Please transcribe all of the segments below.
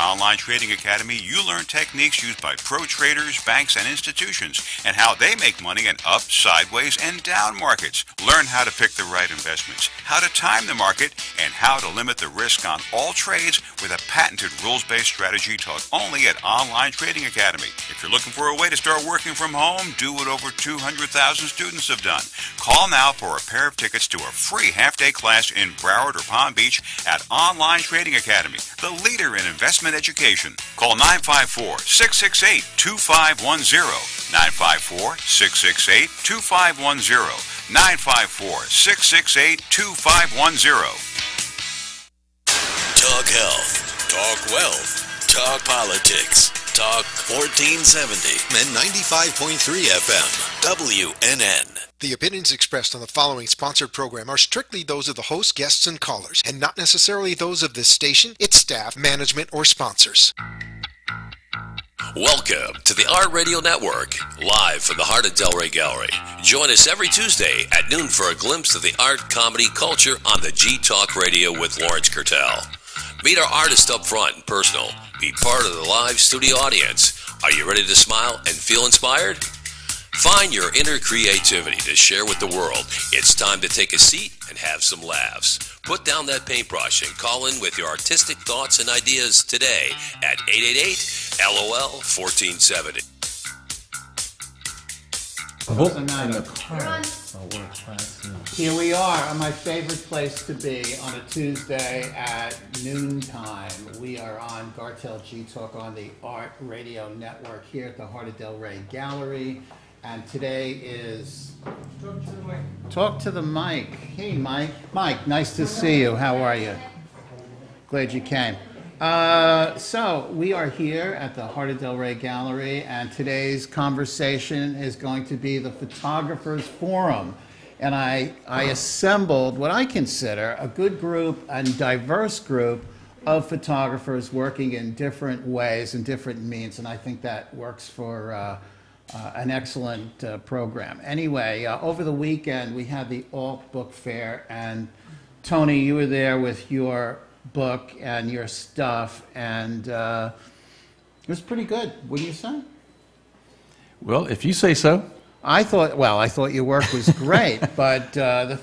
Online Trading Academy, you learn techniques used by pro traders, banks, and institutions, and how they make money in up, sideways, and down markets. Learn how to pick the right investments, how to time the market, and how to limit the risk on all trades with a patented rules-based strategy taught only at Online Trading Academy. If you're looking for a way to start working from home, do what over 200,000 students have done. Call now for a pair of tickets to a free half-day class in Broward or Palm Beach at Online Trading Academy, the leader in investment education. Call 954-668-2510, 954-668-2510, 954-668-2510. Talk health, talk wealth, talk politics, talk 1470 and 95.3 FM, WNN. The opinions expressed on the following sponsored program are strictly those of the host, guests, and callers, and not necessarily those of this station, its staff, management, or sponsors. Welcome to the Art Radio Network, live from the heart of Delray Gallery. Join us every Tuesday at noon for a glimpse of the art, comedy, culture on the G-Talk Radio with Lawrence Kurtel. Meet our artists up front and personal. Be part of the live studio audience. Are you ready to smile and feel inspired? Find your inner creativity to share with the world. It's time to take a seat and have some laughs. Put down that paintbrush and call in with your artistic thoughts and ideas today at 888-LOL-1470. Here we are on my favorite place to be on a Tuesday at noontime. We are on Gartel G-Talk on the Art Radio Network here at the Heart of Delray Gallery. And today is Talk to the Mic. Hey, Mike. Mike, nice to see you. How are you? Glad you came. So we are here at the Heart of Delray Gallery, and today's conversation is going to be the Photographers Forum. And I assembled what I consider a good group and diverse group of photographers working in different ways and different means, and I think that works for an excellent program. Anyway, over the weekend we had the Alt Book Fair, and Tony, you were there with your book and your stuff, and it was pretty good. What do you say? Well, if you say so. I thought your work was great, but the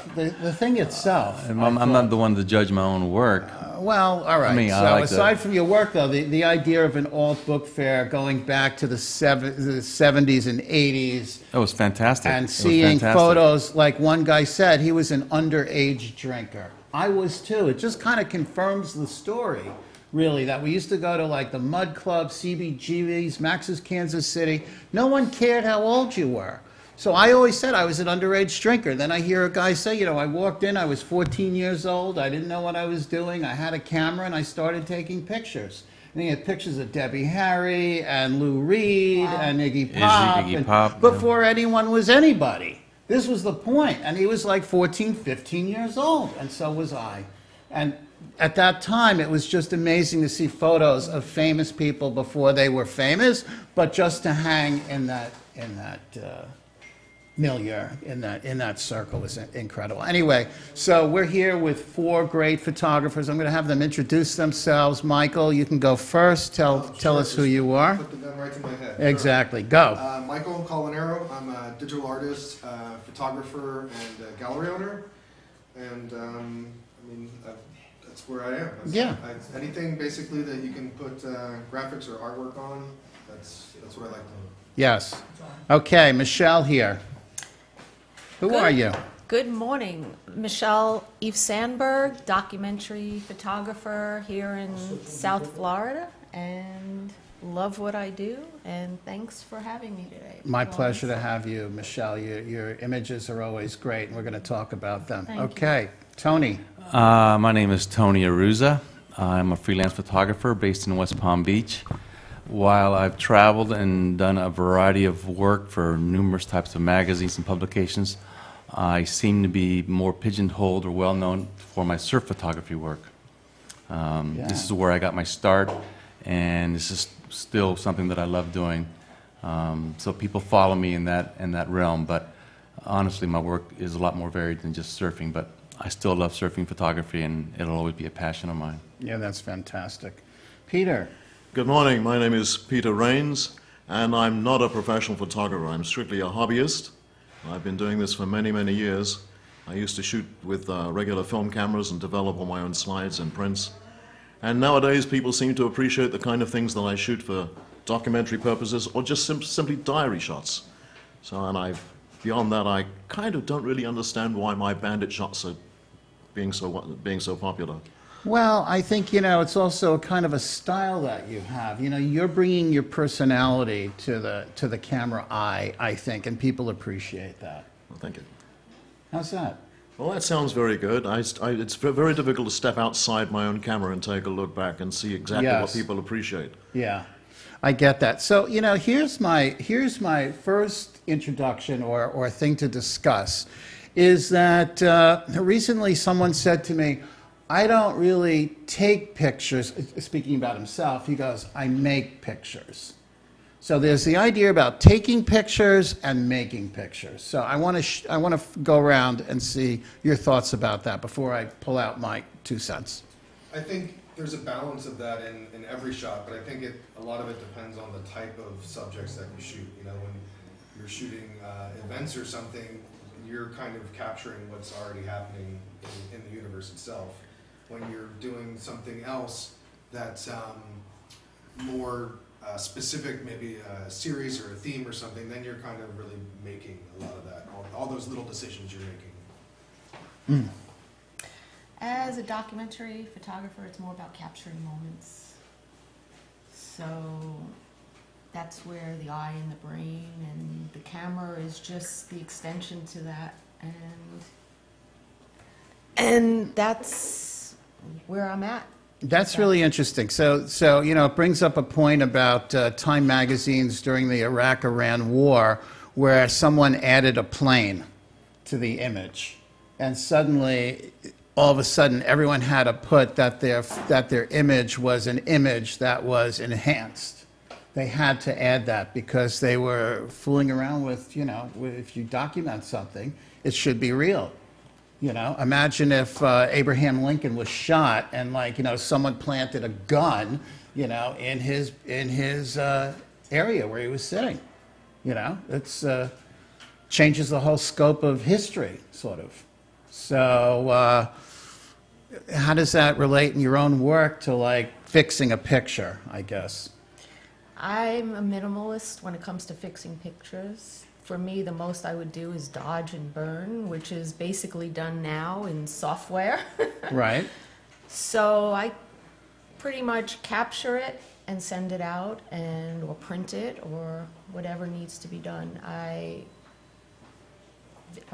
thing itself. I'm not the one to judge my own work. Well, all right. I mean, so like aside from your work, though, the idea of an alt book fair going back to the 70s and 80s. That was fantastic. And seeing photos, like one guy said, he was an underage drinker. I was too. It just kind of confirms the story, really, that we used to go to like the Mud Club, CBGB's, Max's Kansas City. No one cared how old you were. So I always said I was an underage drinker. Then I hear a guy say, you know, I walked in, I was 14 years old, I didn't know what I was doing, I had a camera, and I started taking pictures. And he had pictures of Debbie Harry and Lou Reed and Iggy Pop, before anyone was anybody. This was the point. And he was like 14, 15 years old, and so was I. And at that time, it was just amazing to see photos of famous people before they were famous, but just to hang in that milieu, in that circle was incredible. Anyway, so we're here with four great photographers. I'm going to have them introduce themselves. Michael, you can go first. Tell us who you are. Put the gun right to my head. Exactly. Go. Michael Colinero. I'm a digital artist, photographer, and gallery owner. And that's where I am. Anything basically that you can put graphics or artwork on. That's what I like to do. Yes. Okay, Michelle here. Who are you? Good morning. Michelle Eve Sandberg, documentary photographer here in South Florida, and love what I do, and thanks for having me today. My pleasure to have you, Michelle. Your images are always great, and we're going to talk about them. Okay, Tony. My name is Tony Aruza. I'm a freelance photographer based in West Palm Beach. While I've traveled and done a variety of work for numerous types of magazines and publications, I seem to be more pigeonholed or well-known for my surf photography work. This is where I got my start, and this is still something that I love doing. So people follow me in that realm, but honestly, my work is a lot more varied than just surfing, but I still love surfing photography, and it'll always be a passion of mine. Yeah, that's fantastic. Peter. Good morning. My name is Peter Rains, and I'm not a professional photographer. I'm strictly a hobbyist. I've been doing this for many, many years. I used to shoot with regular film cameras and develop all my own slides and prints. And nowadays, people seem to appreciate the kind of things that I shoot for documentary purposes or just simply diary shots. So, and beyond that, I kind of don't really understand why my bandit shots are being so popular. Well, I think, it's also kind of a style that you have. You're bringing your personality to the camera eye, I think, and people appreciate that. Well, thank you. How's that? Well, that sounds very good. It's very difficult to step outside my own camera and take a look back and see exactly what people appreciate. Yeah, I get that. So, here's my first introduction or thing to discuss, is that recently someone said to me, I don't really take pictures. Speaking about himself, he goes, I make pictures. So there's the idea about taking pictures and making pictures. So I want to go around and see your thoughts about that before I pull out my 2 cents. I think there's a balance of that in every shot, but I think a lot of it depends on the type of subjects that you shoot. When you're shooting events or something, you're kind of capturing what's already happening in the universe itself. When you're doing something else that's more specific, maybe a series or a theme or something, then you're kind of really making a lot of that, all those little decisions you're making. As a documentary photographer, it's more about capturing moments. So that's where the eye and the brain and the camera is just the extension to that. And that's where I'm at. That's really interesting. So it brings up a point about Time magazines during the Iraq-Iran war, where someone added a plane to the image, and suddenly, all of a sudden, everyone had to put that their image was an image that was enhanced. They had to add that because they were fooling around with, if you document something, it should be real. Imagine if Abraham Lincoln was shot and someone planted a gun, in his area where he was sitting. It's changes the whole scope of history, sort of. So how does that relate in your own work to fixing a picture, I guess? I'm a minimalist when it comes to fixing pictures. For me, the most I would do is dodge and burn, which is basically done now in software. Right. So I pretty much capture it and send it out, or print it, or whatever needs to be done. I'm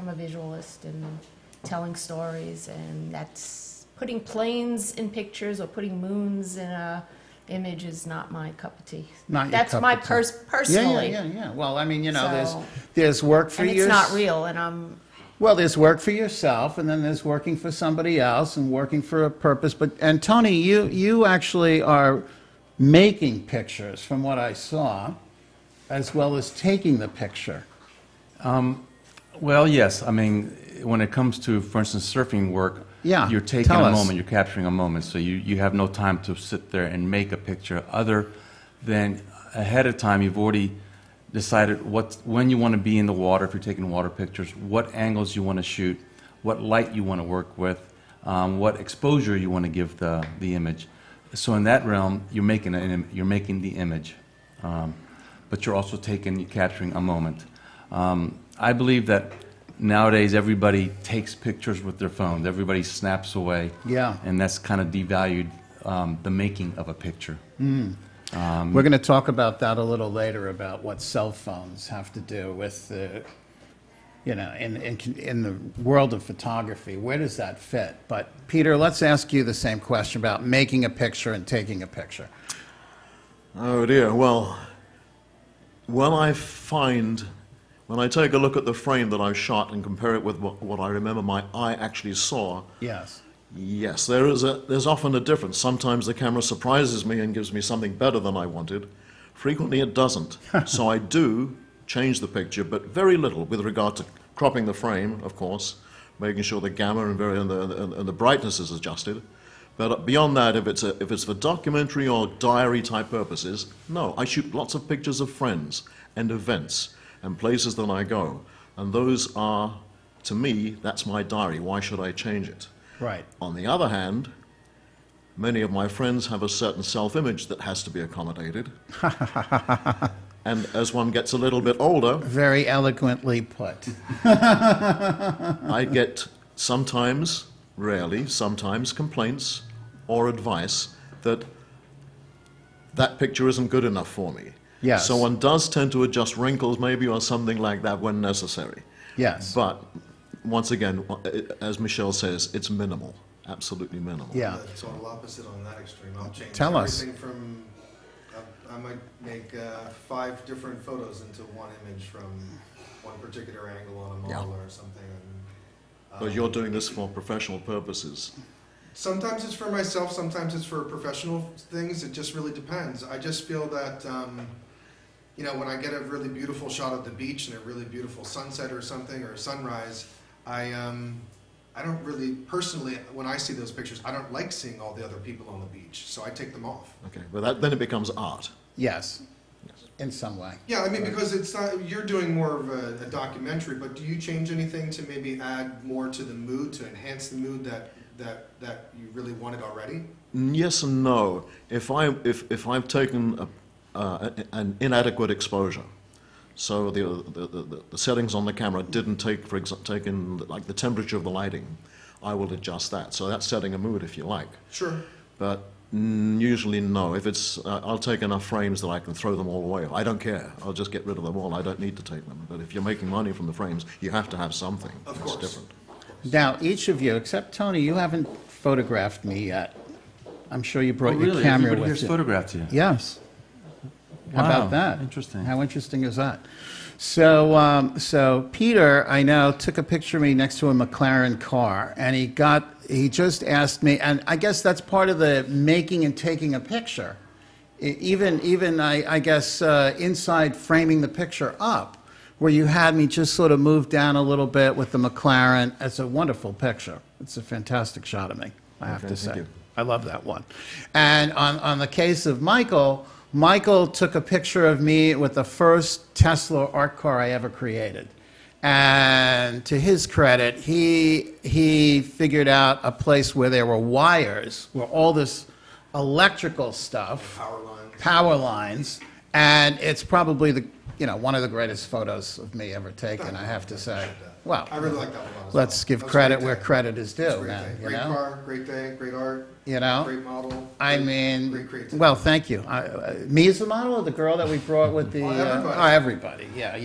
a visualist and telling stories, and that's putting planes in pictures or putting moons in a image is not my cup of tea. That's my personally. Yeah. Well, I mean, there's work for you. And it's not real, and Well, there's work for yourself, and then there's working for somebody else, and working for a purpose. And Tony, you actually are making pictures, from what I saw, as well as taking the picture. Well, yes. I mean, when it comes to, for instance, surfing work, you're taking a moment, you're capturing a moment, so you have no time to sit there and make a picture other than ahead of time you've already decided when you want to be in the water, if you're taking water pictures, what angles you want to shoot, what light you want to work with, what exposure you want to give the image. So in that realm, you're making the image, but you're also capturing a moment. I believe that nowadays everybody takes pictures with their phones. Everybody snaps away. Yeah. And that's kind of devalued the making of a picture. We're going to talk about that a little later, about what cell phones have to do with, in the world of photography. Where does that fit? But Peter, let's ask you the same question about making a picture and taking a picture. Oh dear. Well, when I take a look at the frame that I shot and compare it with what I remember my eye actually saw. Yes, there's often a difference. Sometimes the camera surprises me and gives me something better than I wanted. Frequently it doesn't. So I do change the picture, but very little with regard to cropping the frame, of course, making sure the gamma and the brightness is adjusted. But beyond that, if it's for documentary or diary type purposes, no. I shoot lots of pictures of friends and events and places that I go. And those are, to me, that's my diary. Why should I change it? Right. On the other hand, many of my friends have a certain self-image that has to be accommodated. And as one gets a little bit older... Very eloquently put. I get sometimes, rarely, sometimes complaints or advice that that picture isn't good enough for me. Yes. So one does tend to adjust wrinkles maybe or something like that when necessary. Yes. But once again, as Michelle says, it's minimal, absolutely minimal. Yeah. The total opposite on that extreme. I'll change Tell us. everything from, I might make 5 different photos into one image from one particular angle on a model or something. And, But you're doing this for professional purposes. sometimes it's for myself, sometimes it's for professional things. It just really depends. I just feel that, you know, when I get a really beautiful shot of the beach and a really beautiful sunset or something, or a sunrise, I don't really, personally, when I see those pictures, I don't like seeing all the other people on the beach, so I take them off. Okay, but then it becomes art. Yes. In some way. Yeah, I mean, because it's not, you're doing more of a documentary, but do you change anything to maybe add more to the mood, to enhance the mood that you really wanted already? Yes and no. If I've taken an inadequate exposure, so the settings on the camera didn't take in like the temperature of the lighting, I will adjust that. So that's setting a mood, if you like. Sure. But usually no. If it's, I'll take enough frames that I can throw them all away. I don't care. I'll just get rid of them all. I don't need to take them. But if you're making money from the frames, you have to have something. Of course. That's different. Now, each of you, except Tony, you haven't photographed me yet. I'm sure you brought your camera Everybody with here's you. photographed you. Yes. How Wow, about that? interesting. How interesting is that? So, so Peter, I know, took a picture of me next to a McLaren car, and he just asked me, and I guess that's part of the making and taking a picture. Even I guess, inside framing the picture up, where you had me just sort of move down a little bit with the McLaren. It's a wonderful picture. It's a fantastic shot of me, I have to say. thank you. I love that one. And on the case of Michael, Michael took a picture of me with the first Tesla art car I ever created. And to his credit, he figured out a place where there were wires, where all this electrical stuff, power lines, and it's probably one of the greatest photos of me ever taken, I have to say. Well, I really like that one a lot as let's well. give That was a credit great where day. credit is It was a due, great man. day. Great car, great day, great art, You know? great model. I great- mean, great creativity. well, thank you. Me as the model, or the girl that we brought with the... Everybody. Everybody. Yeah. We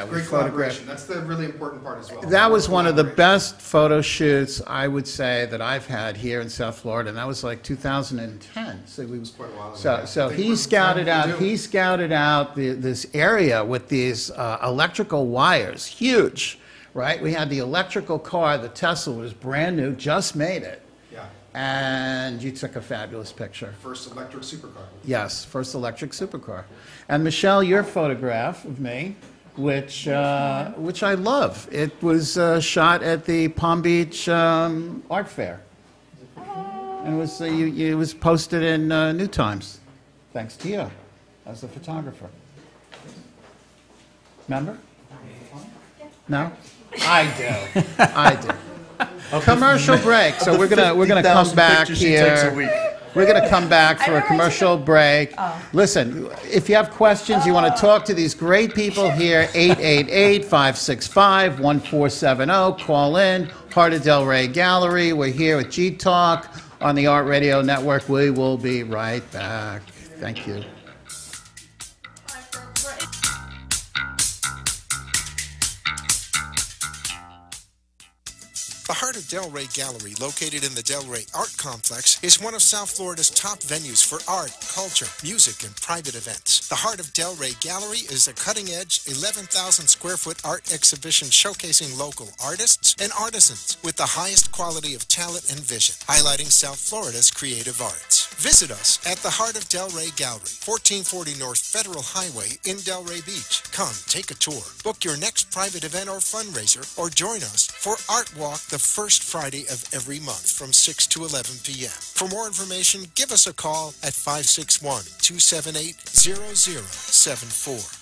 Great photographed. collaboration. That's the really important part as well. That was one of the Collaboration. best photo shoots, I would say, that I've had here in South Florida, and that was like 2010. So we was quite a while ago, So, yeah. so I think he we're scouted trying to out. do- He scouted out this area with these electrical wires, huge, right? We had the electrical car. The Tesla was brand new, just made it, Yeah, and you took a fabulous picture. first electric supercar. Yes, first electric supercar. And Michelle, your photograph of me, which I love. It was shot at the Palm Beach Art Fair, and it was posted in New Times, thanks to you as the photographer. Remember? No, I do. I do. Commercial break. So we're gonna come back here. We're going to come back for a commercial break. Listen, if you have questions, you want to talk to these great people here, 888-565-1470. Call in. Heart of Delray Gallery. We're here with G Talk on the Art Radio Network. We will be right back. Thank you. The Heart of Delray Gallery, located in the Delray Art Complex, is one of South Florida's top venues for art, culture, music, and private events. The Heart of Delray Gallery is a cutting-edge, 11,000-square-foot art exhibition showcasing local artists and artisans with the highest quality of talent and vision, highlighting South Florida's creative arts. Visit us at the Heart of Delray Gallery, 1440 North Federal Highway in Delray Beach. Come, take a tour, book your next private event or fundraiser, or join us for Art Walk the the first Friday of every month from 6 to 11 p.m. For more information, give us a call at 561-278-0074.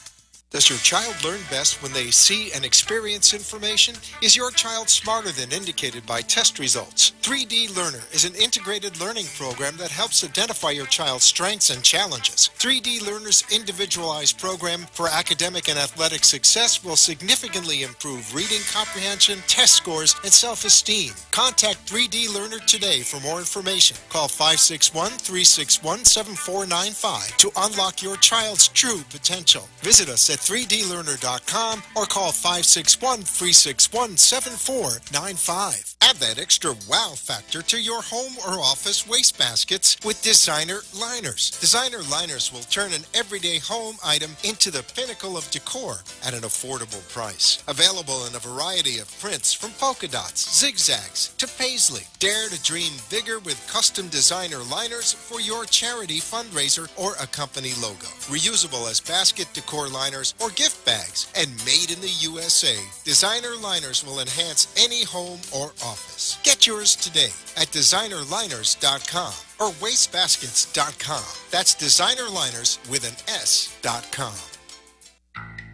Does your child learn best when they see and experience information? Is your child smarter than indicated by test results? 3D Learner is an integrated learning program that helps identify your child's strengths and challenges. 3D Learner's individualized program for academic and athletic success will significantly improve reading comprehension, test scores, and self-esteem. Contact 3D Learner today for more information. Call 561-361-7495 to unlock your child's true potential. Visit us at 3dlearner.com or call 561-361-7495. Add that extra wow factor to your home or office wastebaskets with designer liners. Designer liners will turn an everyday home item into the pinnacle of decor at an affordable price. Available in a variety of prints from polka dots, zigzags to paisley. Dare to dream bigger with custom designer liners for your charity fundraiser or a company logo. Reusable as basket decor liners or gift bags, and made in the USA. Designer liners will enhance any home or office. Get yours today at designerliners.com or wastebaskets.com. That's designerliners with an S.com.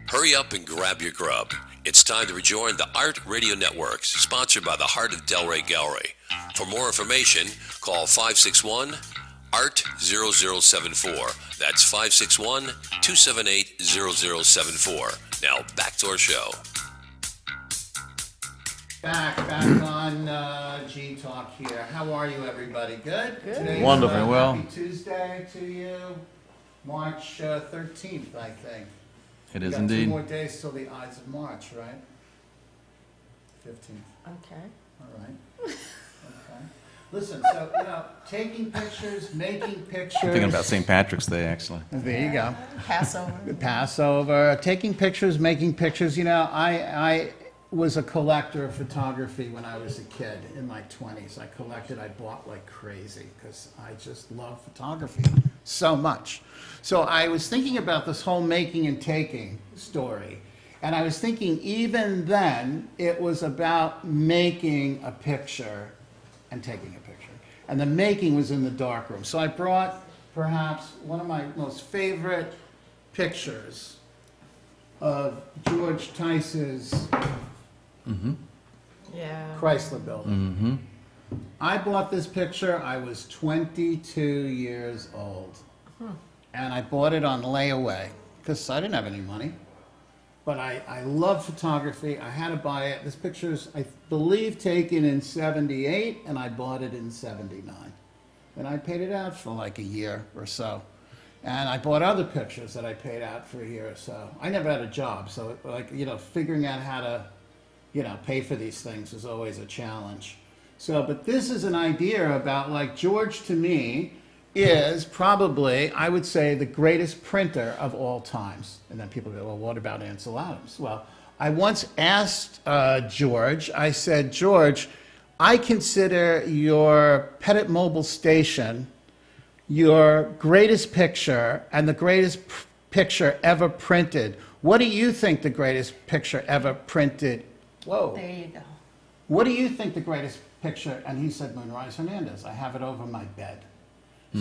Hurry up and grab your grub. It's time to rejoin the Art Radio Networks, sponsored by the Heart of Delray Gallery. For more information, call 561 ART 0074. That's 561-278-0074. Now back to our show. Back on G Talk here. How are you, everybody? Good? Today's Wonderful. Well. Happy Tuesday to you. March 13th, I think. It We is got indeed. 2 more days till the Ides of March, right? 15th. Okay. All right. Okay. Listen, so, taking pictures, making pictures. I'm thinking about St. Patrick's Day, actually. There you go. Passover. Passover, taking pictures, making pictures. I was a collector of photography when I was a kid in my 20s. I bought like crazy because I just love photography so much. So I was thinking about this whole making and taking story. And I was thinking even then it was about making a picture and taking a picture. And the making was in the darkroom. So I brought perhaps one of my most favorite pictures of George Tice's Yeah. Chrysler building. I bought this picture, I was 22 years old. And I bought it on layaway because I didn't have any money. But I love photography. I had to buy it. This picture's, I believe, taken in 78, and I bought it in 79. And I paid it out for like a year or so. And I bought other pictures that I paid out for a year or so. I never had a job, so figuring out how to, pay for these things is always a challenge. So, but this is an idea about, like, George to me is probably, I would say, the greatest printer of all times. And then people go, well, what about Ansel Adams? Well, I once asked George, I said, George, I consider your Pettit Mobile Station your greatest picture and the greatest picture ever printed. What do you think the greatest picture ever printed? Whoa. There you go. What do you think the greatest picture? And he said, Moonrise Hernandez. I have it over my bed.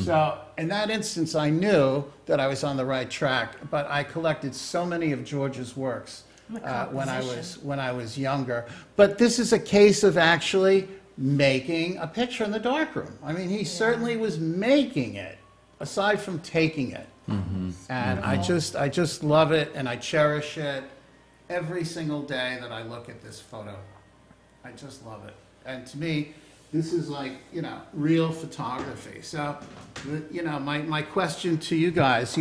So in that instance, I knew that I was on the right track, but I collected so many of George's works when I was younger. But this is a case of actually making a picture in the darkroom. I mean, he certainly was making it, aside from taking it. And I just love it, and I cherish it every single day that I look at this photo. I just love it. And to me, this is like, real photography. So, my question to you guys,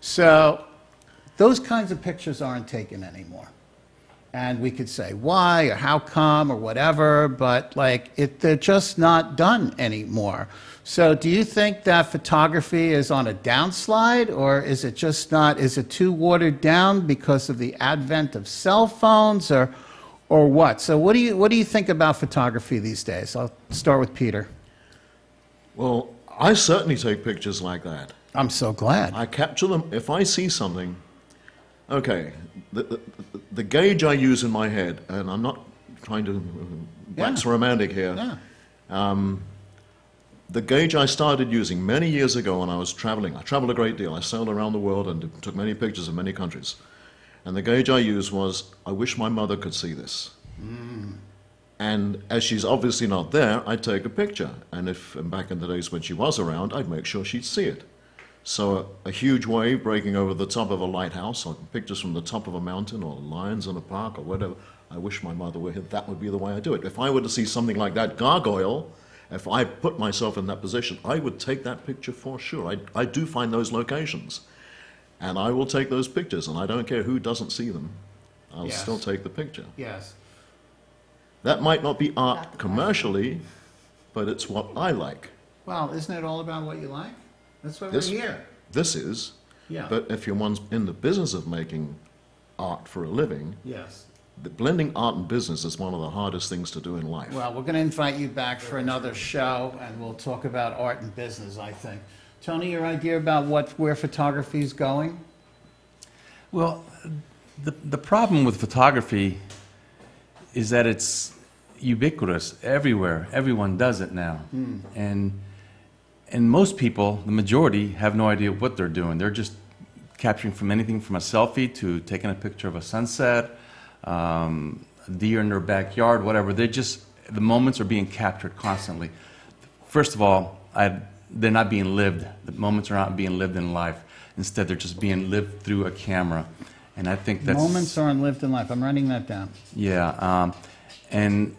so those kinds of pictures aren't taken anymore. And we could say why or how come or whatever, but they're just not done anymore. So do you think that photography is on a downslide, or is it just not, is it too watered down because of the advent of cell phones, or what? So what do you think about photography these days? I'll start with Peter. Well, I certainly take pictures like that. I'm so glad. I capture them. If I see something, okay, the gauge I use in my head, and I'm not trying to wax romantic here. Yeah. The gauge I started using many years ago when I was traveling, I traveled a great deal. I sailed around the world and took many pictures of many countries. And the gauge I used was, I wish my mother could see this. And as she's obviously not there, I'd take a picture. And back in the days when she was around, I'd make sure she'd see it. So a huge wave breaking over the top of a lighthouse, or pictures from the top of a mountain, or lions in a park, or whatever, I wish my mother were here. That would be the way I do it. If I were to see something like that gargoyle, if I put myself in that position, I would take that picture for sure. I do find those locations. And I will take those pictures, and I don't care who doesn't see them. I'll Yes. still take the picture. Yes. That might not be art commercially, but it's what I like. Well, isn't it all about what you like? That's why we're This- here. This is, Yeah. but if you're one's in the business of making art for a living, Yes. blending art and business is one of the hardest things to do in life. Well, we're going to invite you back for another show, and we'll talk about art and business, I think. Tony, your idea about where photography is going? Well, the problem with photography is that it's ubiquitous everywhere. Everyone does it now. And most people, the majority, have no idea what they're doing. They're just capturing from anything from a selfie to taking a picture of a sunset, a deer in their backyard, whatever. The moments are being captured constantly. First of all, they're not being lived. The moments are not being lived in life. Instead, they're just being lived through a camera. And I think that's... Moments aren't lived in life. I'm writing that down. Yeah, and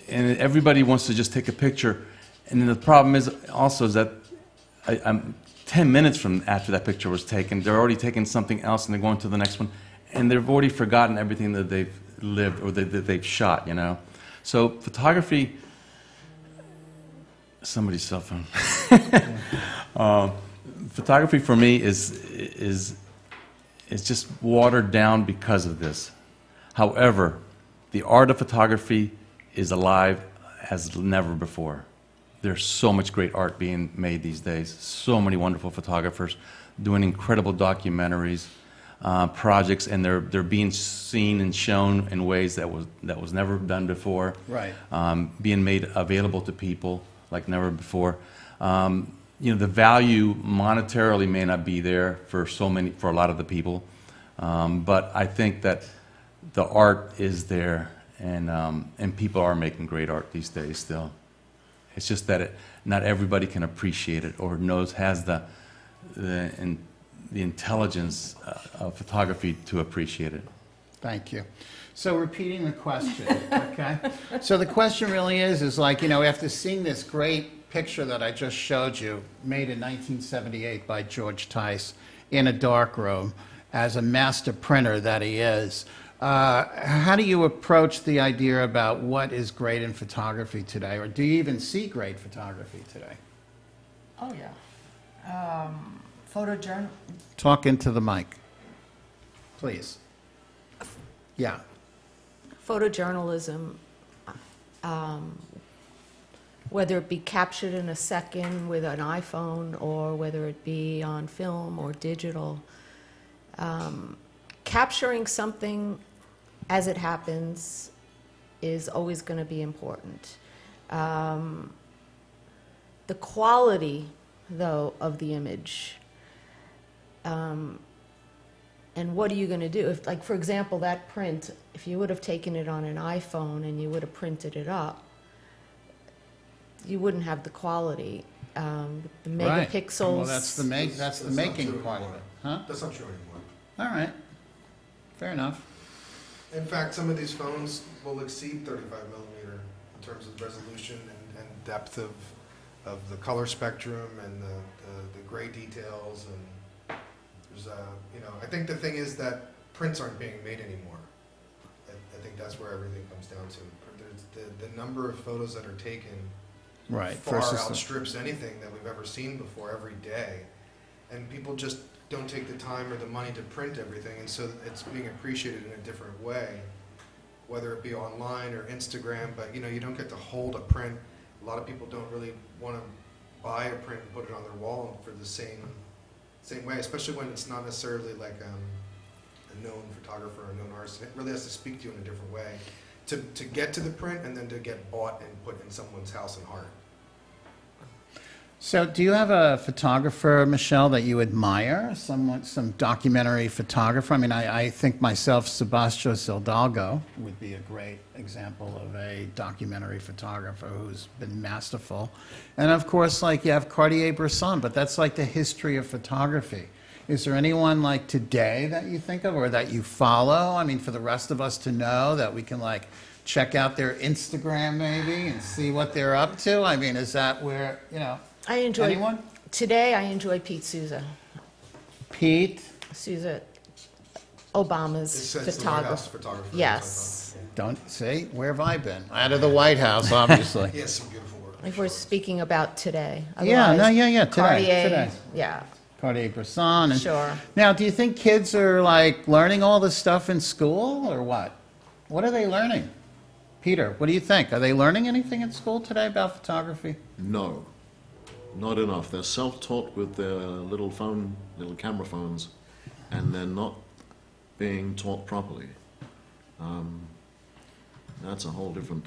everybody wants to just take a picture. And then the problem is also is that I'm 10 minutes from after that picture was taken, they're already taking something else and they're going to the next one. And they've already forgotten everything that they've lived or that they've shot, you know. So photography... Somebody's cell phone. Photography for me is just watered down because of this. However, the art of photography is alive as never before. There's so much great art being made these days. So many wonderful photographers doing incredible documentaries, projects, and they're being seen and shown in ways that was never done before. Right. Being made available to people like never before. You know, the value monetarily may not be there for a lot of the people, but I think that the art is there, and people are making great art these days still. It's just that not everybody can appreciate it or has the intelligence of photography to appreciate it. Thank you. So repeating the question, okay? So the question really is like, you know, after seeing this great picture that I just showed you, made in 1978 by George Tice in a darkroom, as a master printer that he is, how do you approach the idea about what is great in photography today? Or do you even see great photography today? Oh, yeah. Photojournal. Talk into the mic, please. Yeah. Photojournalism, whether it be captured in a second with an iPhone or whether it be on film or digital, capturing something as it happens is always going to be important. The quality, though, of the image, and what are you going to do? If, like, for example, that print, if you would have taken it on an iPhone and you would have printed it up, you wouldn't have the quality. The megapixels. Right. Well, that's the making part of it, huh? That's not true anymore. All right. Fair enough. In fact, some of these phones will exceed 35 millimeter in terms of resolution and depth of the color spectrum and the gray details. And there's, you know, I think the thing is that prints aren't being made anymore. I think that's where everything comes down to. There's the number of photos that are taken Right. far versus outstrips anything that we've ever seen before every day. And people just don't take the time or the money to print everything, and so it's being appreciated in a different way, whether it be online or Instagram. But you know, you don't get to hold a print. A lot of people don't really want to buy a print and put it on their wall for the same way, especially when it's not necessarily like a known photographer or a known artist. It really has to speak to you in a different way to get to the print and then to get bought and put in someone's house and heart. So do you have a photographer, Michelle, that you admire? Some documentary photographer? I mean, I think myself, Sebastião Hidalgo would be a great example of a documentary photographer who's been masterful. And of course, like you have Cartier-Bresson, but that's like the history of photography. Is there anyone like today that you think of or that you follow? I mean, for the rest of us to know that we can like check out their Instagram maybe and see what they're up to? I mean, is that where, you know, I enjoy, anyone? today I enjoy Pete Souza. Pete? Souza, Obama's It says the White House photographer. photographer. Yes. Don't see, where have I been? Out of the White House, obviously. He has some beautiful work. If we're speaking about today. Yeah, no, Otherwise, yeah, Cartier, today. yeah, Cartier-Bresson. Sure. Now, do you think kids are like learning all this stuff in school or what? What are they learning? Peter, what do you think? Are they learning anything in school today about photography? No, not enough. They're self-taught with their little camera phones, and they're not being taught properly. That's a whole different.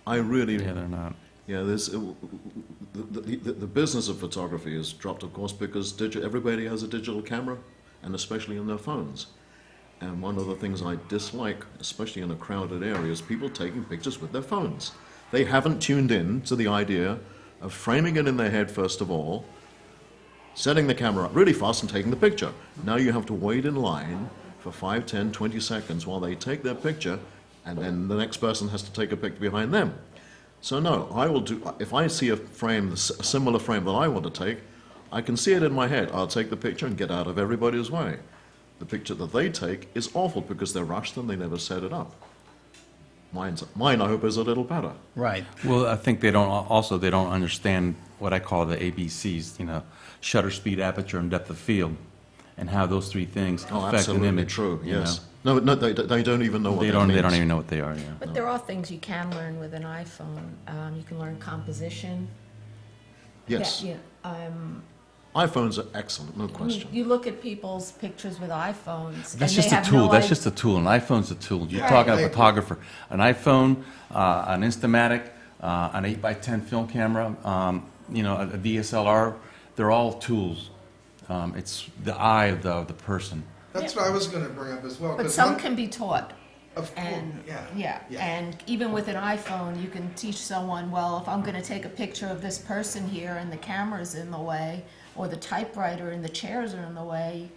I really. Yeah, they're not. Yeah, the business of photography has dropped, of course, because everybody has a digital camera, and especially in their phones. And one of the things I dislike, especially in a crowded area, is people taking pictures with their phones. They haven't tuned in to the idea of framing it in their head, first of all, setting the camera up really fast and taking the picture. Now you have to wait in line for 5, 10, 20 seconds while they take their picture, and then the next person has to take a picture behind them. So no, I will do, if I see a frame, a similar frame that I want to take, I can see it in my head. I'll take the picture and get out of everybody's way. The picture that they take is awful because they're rushed and they never set it up. Mine, I hope, is a little better. Right. Well, I think they don't understand what I call the ABCs, you know, shutter speed, aperture, and depth of field, and how those three things affect an image. True, you yes. know? No, they don't even know what that means. They don't even know what they are, yeah. but there are things you can learn with an iPhone. You can learn composition. Yes. Yeah, iPhones are excellent, no question. you look at people's pictures with iPhones. That's and just they a have tool. no That's idea- just a tool. An iPhone's a tool. You're Right. talking I a agree. photographer. An iPhone, an Instamatic, an 8x10 film camera, you know, a DSLR. They're all tools. It's the eye of the person. That's what I was going to bring up as well. But 'cause some one- can be taught. Of course, And, yeah. and even with an iPhone, you can teach someone, well, if I'm gonna take a picture of this person here and the camera's in the way, or the typewriter and the chairs are in the way,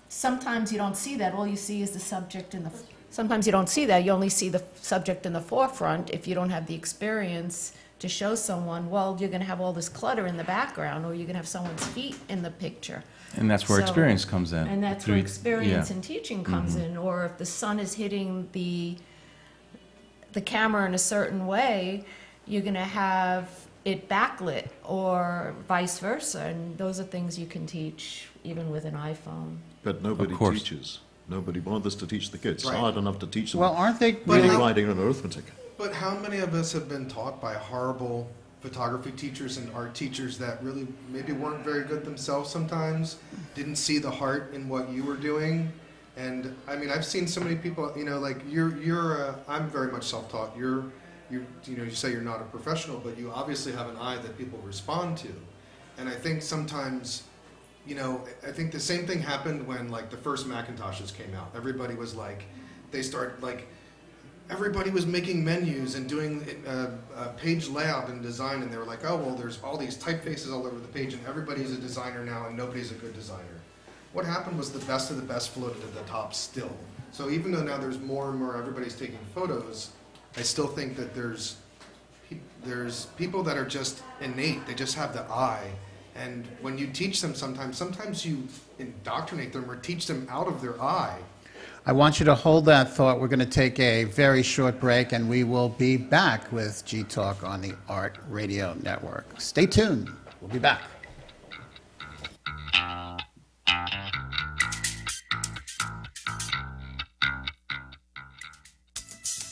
sometimes you don't see that, all you see is the subject in the, sometimes you don't see that, you only see the subject in the forefront if you don't have the experience to show someone, well, you're gonna have all this clutter in the background, or you're gonna have someone's feet in the picture. And that's where So- experience comes in. And that's Through- where experience yeah. in teaching comes in, or if the sun is hitting the camera in a certain way, you're gonna have it backlit, or vice versa, and those are things you can teach even with an iPhone. But nobody Of course. teaches. Nobody bothers to teach the kids. It's Right. hard enough to teach them Well, aren't they reading, really? writing, and arithmetic. But how many of us have been taught by horrible photography teachers and art teachers that really maybe weren't very good themselves sometimes, didn't see the heart in what you were doing? And I mean, I've seen so many people, you know, like I'm very much self-taught. You say you're not a professional, but you obviously have an eye that people respond to. And I think sometimes, you know, I think the same thing happened when like the first Macintoshes came out. Everybody was like, everybody was making menus and doing a page layout and design, and they were like, oh, well, there's all these typefaces all over the page, and everybody's a designer now, and nobody's a good designer. What happened was the best of the best floated to the top still. So even though now there's more and more, everybody's taking photos, I still think that there's people that are just innate, they just have the eye. And when you teach them sometimes you indoctrinate them or teach them out of their eye. I want you to hold that thought. We're going to take a very short break, and we will be back with G Talk on the Art Radio Network. Stay tuned. We'll be back.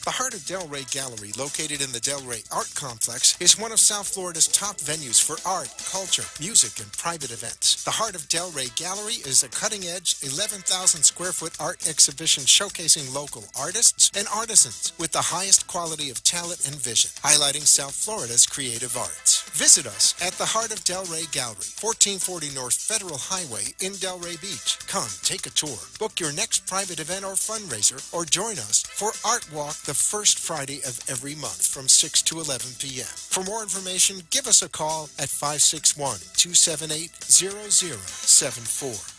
The Heart of Delray Gallery, located in the Delray Art Complex, is one of South Florida's top venues for art, culture, music, and private events. The Heart of Delray Gallery is a cutting-edge, 11,000 square foot art exhibition showcasing local artists and artisans with the highest quality of talent and vision, highlighting South Florida's creative arts. Visit us at the Heart of Delray Gallery, 1440 North Federal Highway in Delray Beach. Come, take a tour, book your next private event or fundraiser, or join us for Art Walk the first Friday of every month from 6 to 11 p.m. For more information, give us a call at 561-278-0074.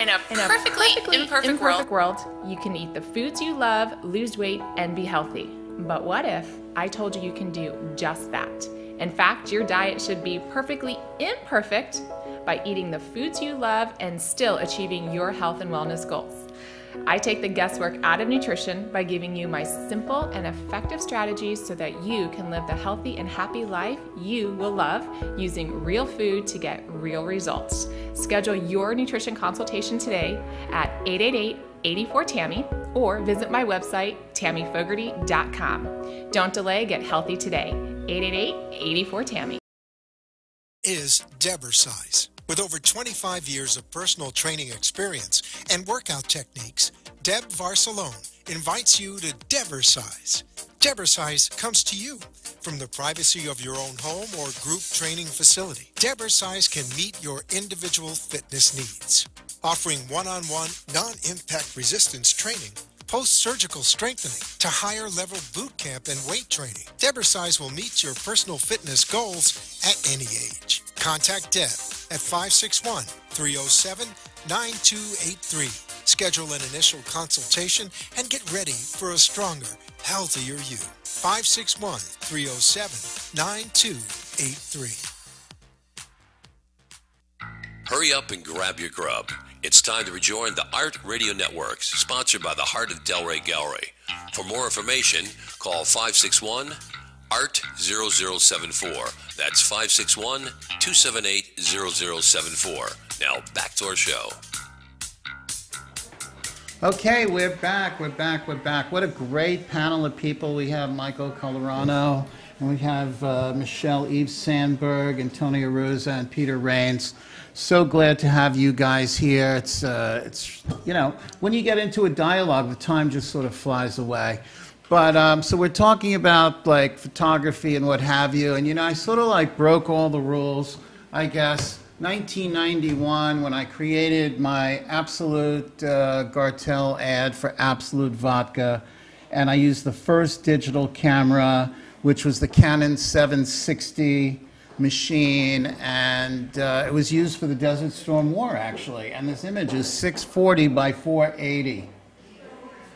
In a perfectly imperfect world, you can eat the foods you love, lose weight, and be healthy. But what if I told you you can do just that? In fact, your diet should be perfectly imperfect by eating the foods you love and still achieving your health and wellness goals. I take the guesswork out of nutrition by giving you my simple and effective strategies so that you can live the healthy and happy life you will love using real food to get real results. Schedule your nutrition consultation today at 888-84-TAMMY or visit my website, tammyfogarty.com. Don't delay, get healthy today. 888-84-TAMMY. Is Delray. With over 25 years of personal training experience and workout techniques, Deb Varsalone invites you to Delray. Delray comes to you from the privacy of your own home or group training facility. Delray can meet your individual fitness needs, offering one-on-one, non-impact resistance training, post-surgical strengthening, to higher-level boot camp and weight training. Delray will meet your personal fitness goals at any age. Contact Deb at 561-307-9283. Schedule an initial consultation and get ready for a stronger, healthier you. 561-307-9283. Hurry up and grab your grub. It's time to rejoin the Art Radio Networks, sponsored by the Heart of Delray Gallery. For more information, call 561-ART-0074. That's 561-278-0074. Now, back to our show. Okay, we're back. What a great panel of people. We have Michael Colorano, and we have Michelle Eve Sandberg, and Tony Aruza, and Peter Rains. So glad to have you guys here. It's you know, when you get into a dialogue, the time just sort of flies away. But so we're talking about like photography and what have you, and you know, I sort of like broke all the rules, I guess. 1991, when I created my Absolute Gartel ad for Absolute Vodka, and I used the first digital camera, which was the Canon 760 machine, and it was used for the Desert Storm War, actually. And this image is 640 by 480.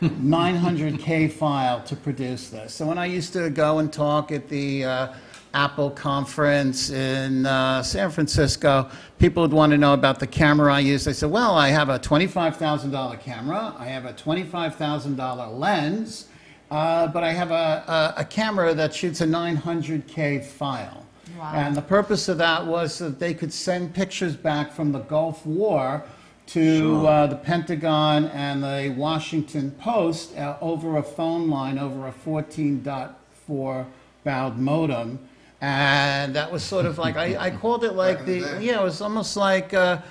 900K file to produce this. So when I used to go and talk at the Apple conference in San Francisco, people would want to know about the camera I used. I said, well, I have a $25,000 camera, I have a $25,000 lens, but I have a camera that shoots a 900K file. Wow. And the purpose of that was that they could send pictures back from the Gulf War to the Pentagon and the Washington Post over a phone line, over a 14.4 baud modem. And that was sort of like, I called it like the, yeah, it was almost like the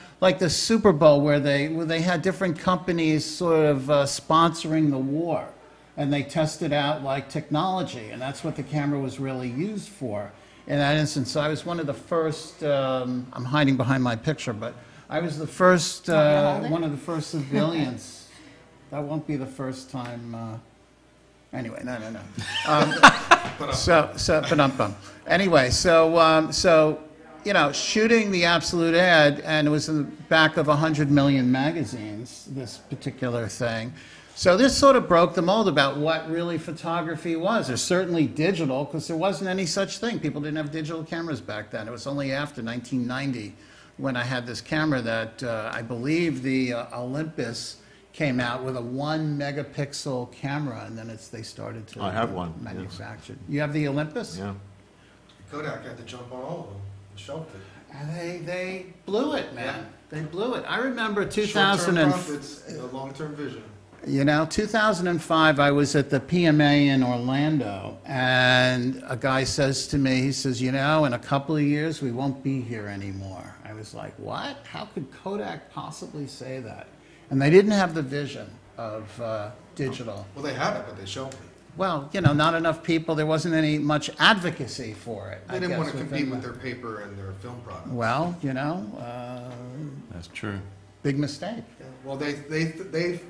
Super Bowl where they had different companies sort of sponsoring the war. And they tested out like technology, and that's what the camera was really used for in that instance. So I was one of the first, I'm hiding behind my picture, but I was the first, one of the first civilians. That won't be the first time. Anyway, no. Anyway, so you know, shooting the Absolute ad, and it was in the back of 100 million magazines, this particular thing. So this sort of broke the mold about what really photography was. There's certainly digital, because there wasn't any such thing. People didn't have digital cameras back then. It was only after 1990 when I had this camera that I believe the Olympus came out with a 1 megapixel camera, and then they started to manufacture. Yes. You have the Olympus? Yeah. Kodak had to jump on all of them and shelved it. And they blew it, man. Yeah. They blew it. I remember 2000 Short-term profits, long-term vision. You know, 2005, I was at the PMA in Orlando, and a guy says to me, he says, you know, in a couple of years, we won't be here anymore. I was like, what? How could Kodak possibly say that? And they didn't have the vision of digital. Well, they have it, but they shelved it. Well, you know, not enough people. There wasn't any much advocacy for it. They didn't want to compete with their paper and their film products. Well, you know, That's true. big mistake. Yeah. Well, they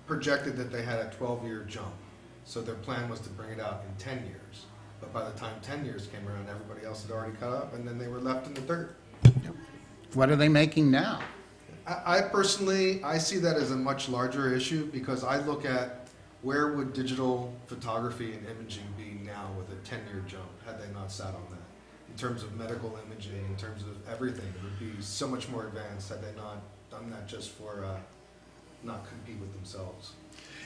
projected that they had a 12-year jump, so their plan was to bring it out in 10 years. But by the time 10 years came around, everybody else had already caught up, and then they were left in the dirt. What are they making now? I personally, I see that as a much larger issue because I look at where would digital photography and imaging be now with a 10-year jump had they not sat on that? In terms of medical imaging, in terms of everything, it would be so much more advanced had they not done that just for not compete with themselves.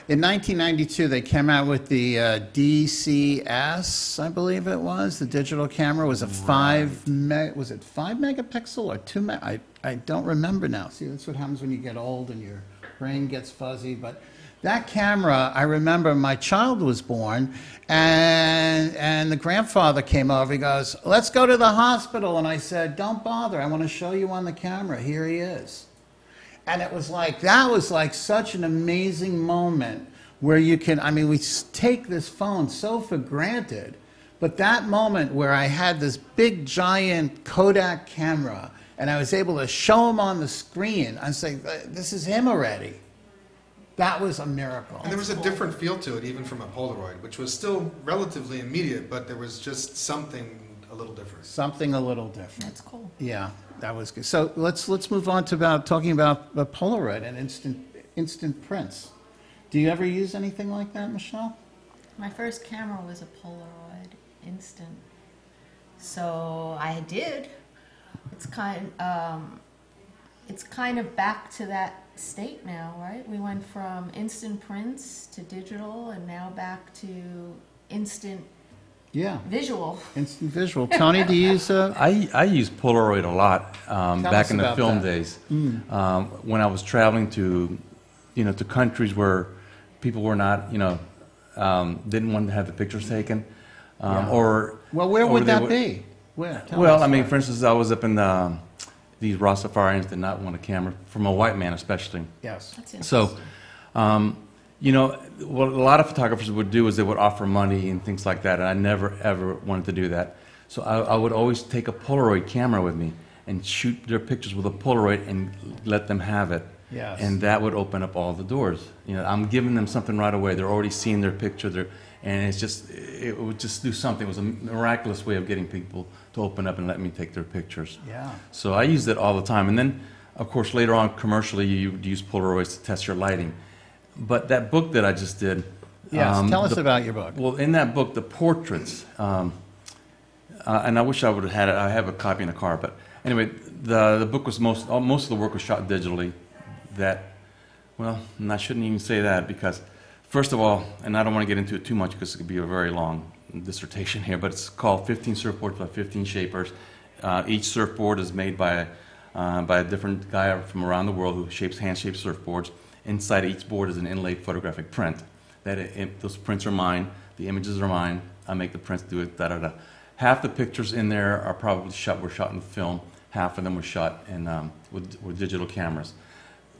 In 1992, they came out with the DCS, I believe it was. The digital camera was a was it 5 megapixel or 2 meg? I don't remember now. See, that's what happens when you get old and your brain gets fuzzy. But that camera, I remember my child was born, and the grandfather came over. He goes, let's go to the hospital. And I said, don't bother. I want to show you on the camera. Here he is. And it was like, that was like such an amazing moment where you can, I mean, we take this phone so for granted, but that moment where I had this big giant Kodak camera and I was able to show him on the screen, I was like, this is him already. That was a miracle. And there was a different feel to it, even from a Polaroid, which was still relatively immediate, but there was just something a little different. Something a little different. That's cool. Yeah, that was good. So let's move on to talking about the Polaroid and instant prints. Do you ever use anything like that, Michelle? My first camera was a Polaroid Instant. So I did. It's kind of back to that state now, right? We went from instant prints to digital and now back to instant visual. Instant visual. Tony, do you use I use Polaroid a lot back in the film days. When I was traveling to, to countries where people were not, didn't want to have the pictures taken, or where would that be? Where? Well, I mean, for instance, I was up in these Rastafarians did not want a camera from a white man, especially. Yes. That's so, what a lot of photographers would do is they would offer money and things like that, and I never ever wanted to do that. So I would always take a Polaroid camera with me and shoot their pictures with a Polaroid and let them have it. Yes. And that would open up all the doors. I'm giving them something right away. They're already seeing their picture. And it would just do something. It was a miraculous way of getting people to open up and let me take their pictures. Yeah. So I used it all the time. And then, of course, later on, commercially, you use Polaroids to test your lighting. But that book that I just did. Yes, tell us about your book. Well, in that book, the portraits, and I wish I would have had it. I have a copy in the car. But anyway, the book was most of the work was shot digitally. And I shouldn't even say that because, first of all, and I don't want to get into it too much because it could be a very long dissertation here, but it's called 15 Surfboards by 15 Shapers. Each surfboard is made by a different guy from around the world who shapes hand-shaped surfboards. Inside each board is an inlaid photographic print. Those prints are mine. The images are mine. I make the prints, do it, da-da-da. Half the pictures in there are probably were shot in film. Half of them were shot in, with digital cameras.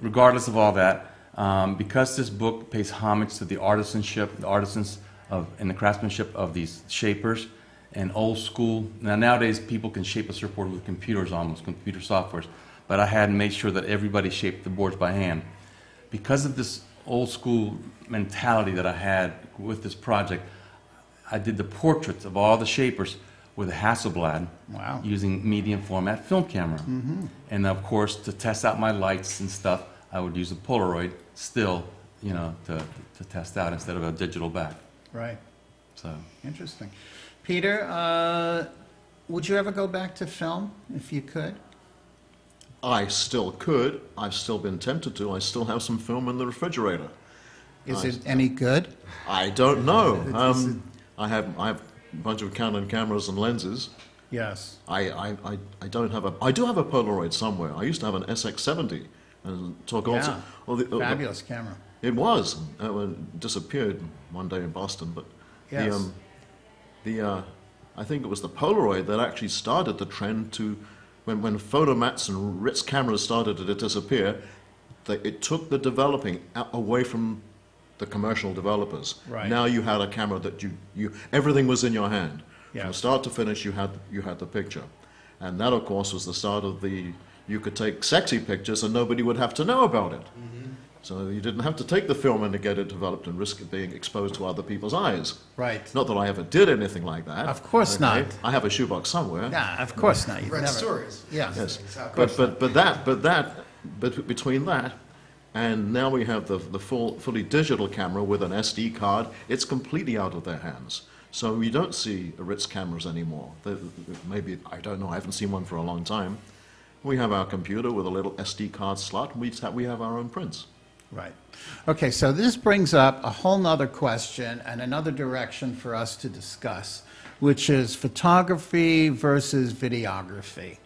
Regardless of all that, because this book pays homage to the artisanship, the artisans and the craftsmanship of these shapers and old school. Now nowadays people can shape a surfboard with computers almost, computer softwares, but I had made sure that everybody shaped the boards by hand. Because of this old school mentality that I had with this project, I did the portraits of all the shapers with a Hasselblad using medium format film camera. And of course, to test out my lights and stuff, I would use a Polaroid still, to test out instead of a digital back. Right. So interesting. Peter, would you ever go back to film if you could? I still could. I've still been tempted to. I still have some film in the refrigerator. Is it any good? I don't know. I have a bunch of Canon cameras and lenses. Yes. I don't have I do have a Polaroid somewhere. I used to have an SX70 and took also. Fabulous camera. It was. It disappeared one day in Boston, but Yes. I think it was the Polaroid that actually started the trend to, when photomats and Ritz cameras started to disappear, it took the developing away from the commercial developers. Right. Now you had a camera that everything was in your hand. Yeah. From start to finish, you had the picture. And that, of course, was the start of you could take sexy pictures and nobody would have to know about it. Mm-hmm. So you didn't have to take the film in to get it developed and risk it being exposed to other people's eyes. Right. Not that I ever did anything like that. Of course not. I have a shoebox somewhere. Nah, of course not. You've Read never. stories. Yeah. Yes. Exactly. But between that and now we have the fully digital camera with an SD card, it's completely out of their hands. So we don't see Ritz cameras anymore. Maybe, I don't know, I haven't seen one for a long time. We have our computer with a little SD card slot, and we have our own prints. Right. Okay, so this brings up a whole nother question and another direction for us to discuss, which is photography versus videography.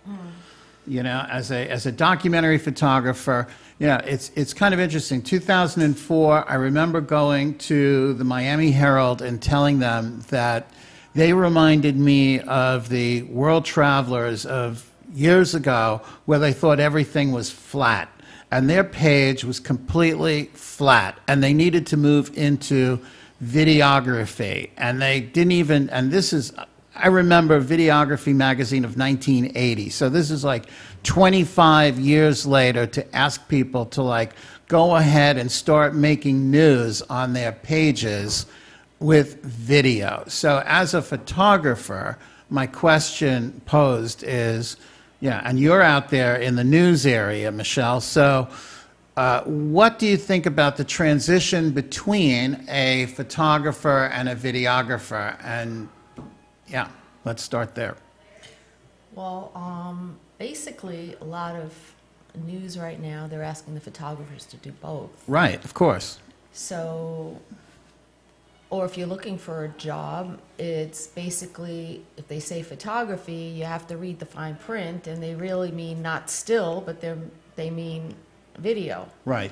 You know, as a documentary photographer, you know, it's kind of interesting. 2004, I remember going to the Miami Herald and telling them that they reminded me of the world travelers of years ago where they thought everything was flat. And their page was completely flat, and they needed to move into videography. And they didn't even, and this is, I remember Videography magazine of 1980. So this is like 25 years later to ask people to like go ahead and start making news on their pages with video. So as a photographer, my question posed is, yeah, and you're out there in the news area, Michelle. So what do you think about the transition between a photographer and a videographer? And yeah, let's start there. Well, basically, a lot of news right now, they're asking the photographers to do both. Right, of course. So, or if you're looking for a job, it's basically, if they say photography, you have to read the fine print, and they really mean not still, but they mean video. Right.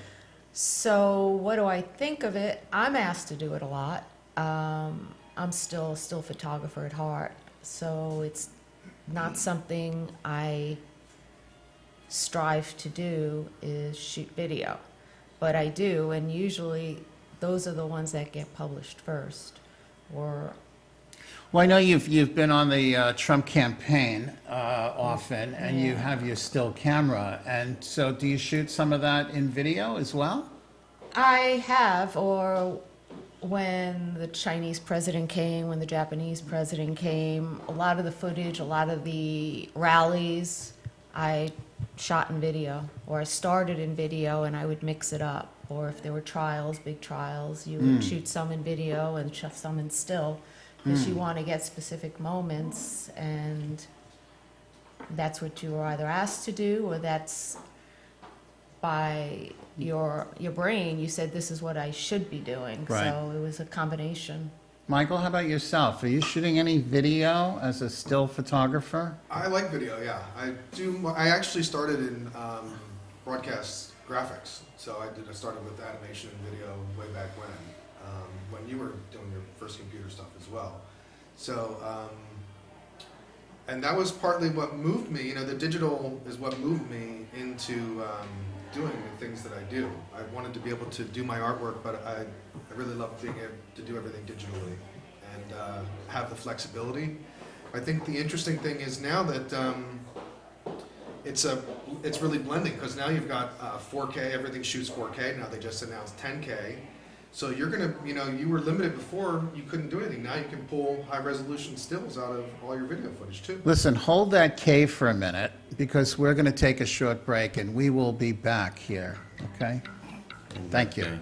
So what do I think of it? I'm asked to do it a lot. I'm still a photographer at heart, so it's not something I strive to do is shoot video, but I do, and usually those are the ones that get published first. Or well, I know you've been on the Trump campaign often, and you have your still camera, and so do you shoot some of that in video as well? I have, or when the Chinese president came, when the Japanese president came, a lot of the footage, a lot of the rallies, I shot in video, or I started in video and I would mix it up. Or if there were trials, big trials, you would shoot some in video and shoot some in still, because you want to get specific moments, and that's what you were either asked to do, or that's by your brain, you said this is what I should be doing. Right. So it was a combination. Michael, how about yourself? Are you shooting any video as a still photographer? I like video, yeah. I actually started in broadcast graphics. So I started with animation and video way back when you were doing your first computer stuff as well. So, and that was partly what moved me. You know, the digital is what moved me into doing the things that I do. I wanted to be able to do my artwork, but I really love being able to do everything digitally and have the flexibility. I think the interesting thing is now that it's really blending, because now you've got 4K, everything shoots 4K. Now they just announced 10K. So you're gonna, you know, you were limited before, you couldn't do anything. Now you can pull high resolution stills out of all your video footage too. Listen, hold that K for a minute, because we're going to take a short break and we will be back here, okay? Thank you.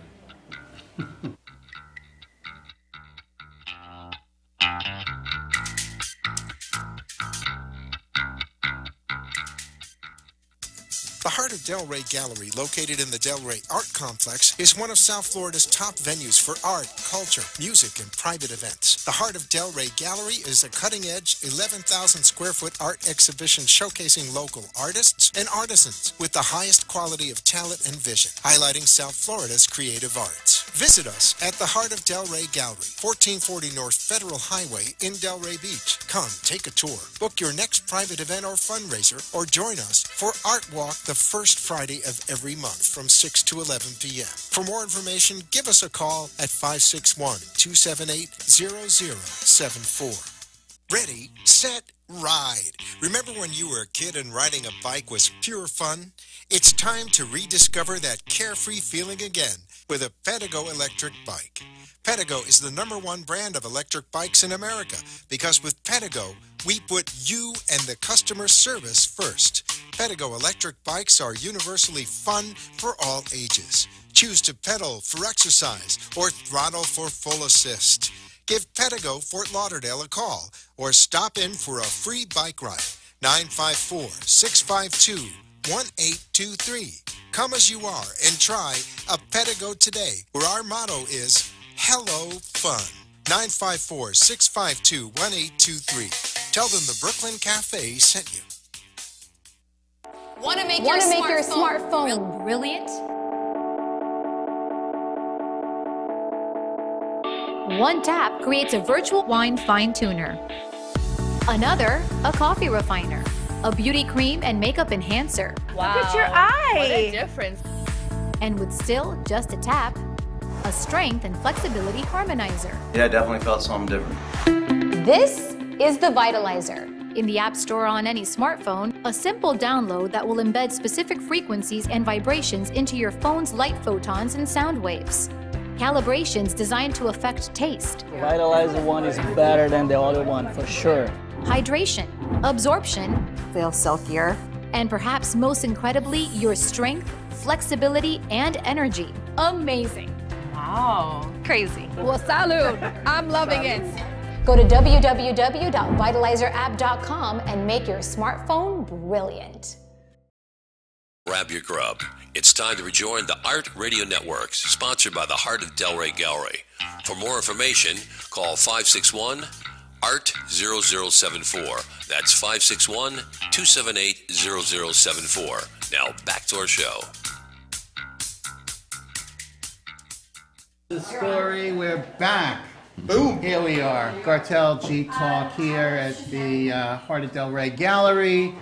The Heart of Delray Gallery, located in the Delray Art Complex, is one of South Florida's top venues for art, culture, music, and private events. The Heart of Delray Gallery is a cutting-edge, 11,000-square-foot art exhibition showcasing local artists and artisans with the highest quality of talent and vision, highlighting South Florida's creative arts. Visit us at the Heart of Delray Gallery, 1440 North Federal Highway in Delray Beach. Come, take a tour, book your next private event or fundraiser, or join us for Art Walk the first Friday of every month from 6 to 11 p.m. For more information, give us a call at 561-278-0074. Ready, set, ride. Remember when you were a kid and riding a bike was pure fun? It's time to rediscover that carefree feeling again with a Pedigo electric bike. Pedigo is the #1 brand of electric bikes in America because with Pedigo, we put you and the customer service first. Pedigo electric bikes are universally fun for all ages. Choose to pedal for exercise or throttle for full assist. Give Pedigo Fort Lauderdale a call or stop in for a free bike ride. 954-652-1823. Come as you are and try a Pedigo today, where our motto is Hello Fun. 954-652-1823. Tell them the Brooklyn Cafe sent you. Want to make your smartphone brilliant? One tap creates a virtual wine fine tuner. Another, a coffee refiner. A beauty cream and makeup enhancer. Wow. Look at your eye. What a difference. And with still just a tap, a strength and flexibility harmonizer. Yeah, I definitely felt something different. This is the Vitalizer. In the App Store on any smartphone, a simple download that will embed specific frequencies and vibrations into your phone's light photons and sound waves. Calibrations designed to affect taste. The Vitalizer one is better than the other one, for sure. Hydration, absorption, feel silkier, and perhaps most incredibly, your strength, flexibility, and energy. Amazing. Wow. crazy. Well, salud. I'm loving it. Go to www.vitalizerapp.com and make your smartphone brilliant. Grab your grub. It's time to rejoin the Art Radio Network, sponsored by the Heart of Delray Gallery. For more information, call 561-ART-0074. That's 561-278-0074. Now back to our show. The story, we're back. Boom! Here we are, Cartel G Talk here at the Heart of Delray Gallery.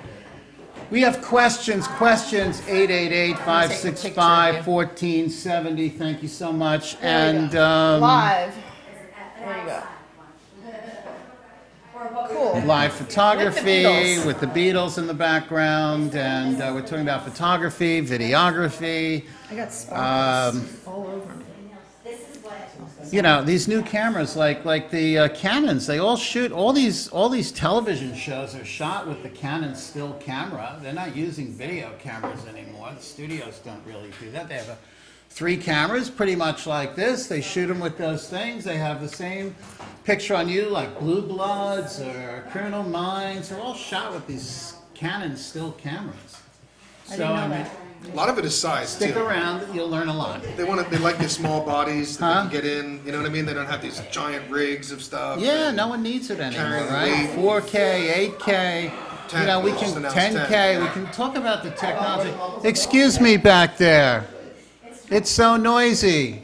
We have questions, 888-565-1470. Thank you so much. And live. There you go. Cool. Live photography with the Beatles in the background, and we're talking about photography, videography. I got sparkles all over me. You know, these new cameras, like the Canons, they all shoot, all these television shows are shot with the Canon still camera. They're not using video cameras anymore. The studios don't really do that. They have 3 cameras pretty much like this. They shoot them with those things. They have the same picture on you, like Blue Bloods or Criminal Minds. They're all shot with these Canon still cameras. So I mean, a lot of it is size. Stick around, you'll learn a lot. They like the small bodies that they can get in. You know what I mean? They don't have these giant rigs of stuff. Yeah, no one needs it anymore, right? 4K, 8K. You know, we can 10K. We can talk about the technology. Excuse me back there. It's so noisy.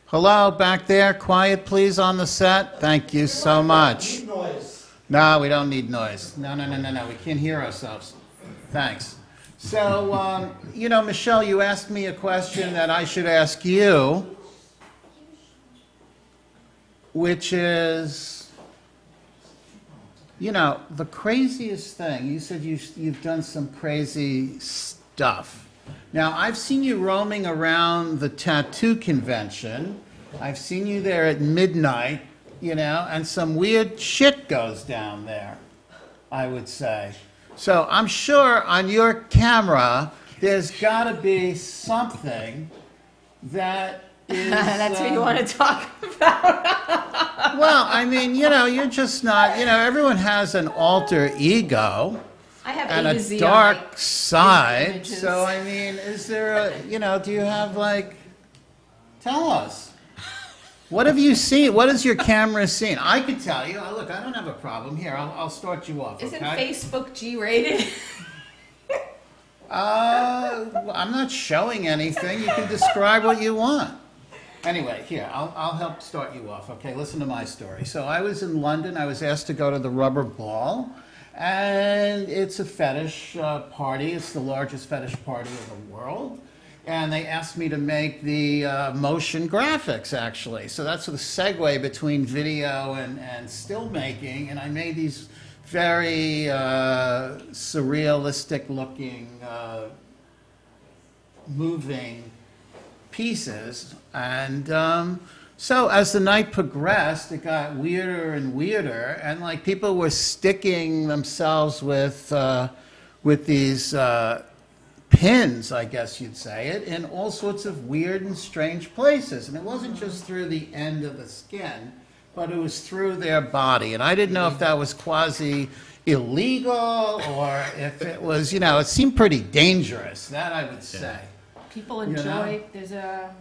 Hello, back there. Quiet, please, on the set. Thank you so much. No, we don't need noise. No. We can't hear ourselves. Thanks. So, you know, Michelle, you asked me a question that I should ask you, which is, you know, the craziest thing. You said you've done some crazy stuff. Now, I've seen you roaming around the tattoo convention. I've seen you there at midnight, you know, and some weird shit goes down there, I would say. So I'm sure on your camera, there's got to be something that is... That's what you want to talk about. Well, I mean, you know, you're just not... You know, everyone has an alter ego. I have and A to a Z on dark my side. images. So, I mean, is there a, do you have like, tell us. What have you seen? What has your camera seen? I could tell you. Look, I don't have a problem. Here, I'll start you off. Isn't okay? Facebook G-rated? I'm not showing anything. You can describe what you want. Anyway, here, I'll help start you off. Okay, listen to my story. So I was in London. I was asked to go to the Rubber Ball, and it's a fetish party. It's the largest fetish party in the world. And they asked me to make the motion graphics, actually. So that's the segue between video and still making. And I made these very surrealistic looking, moving pieces. And so as the night progressed, it got weirder and weirder. And like people were sticking themselves with these pins, I guess you'd say it, in all sorts of weird and strange places. And it wasn't just through the end of the skin, but it was through their body. And I didn't know if that was quasi illegal or if it was, it seemed pretty dangerous, that I would say. People enjoy, there's a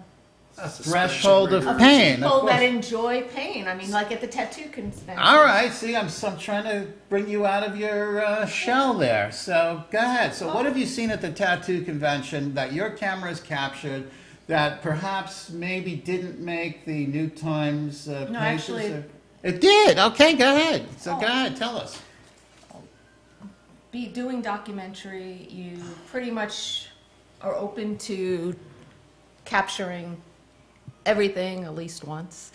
threshold of pain. People that enjoy pain. I mean, like at the tattoo convention. All right, see, I'm trying to bring you out of your shell there. So go ahead. So what have you seen at the tattoo convention that your camera has captured that perhaps maybe didn't make the New Times pages? No, actually, it did. Okay, go ahead. So go ahead, tell us. Doing documentary, you pretty much are open to capturing everything at least once.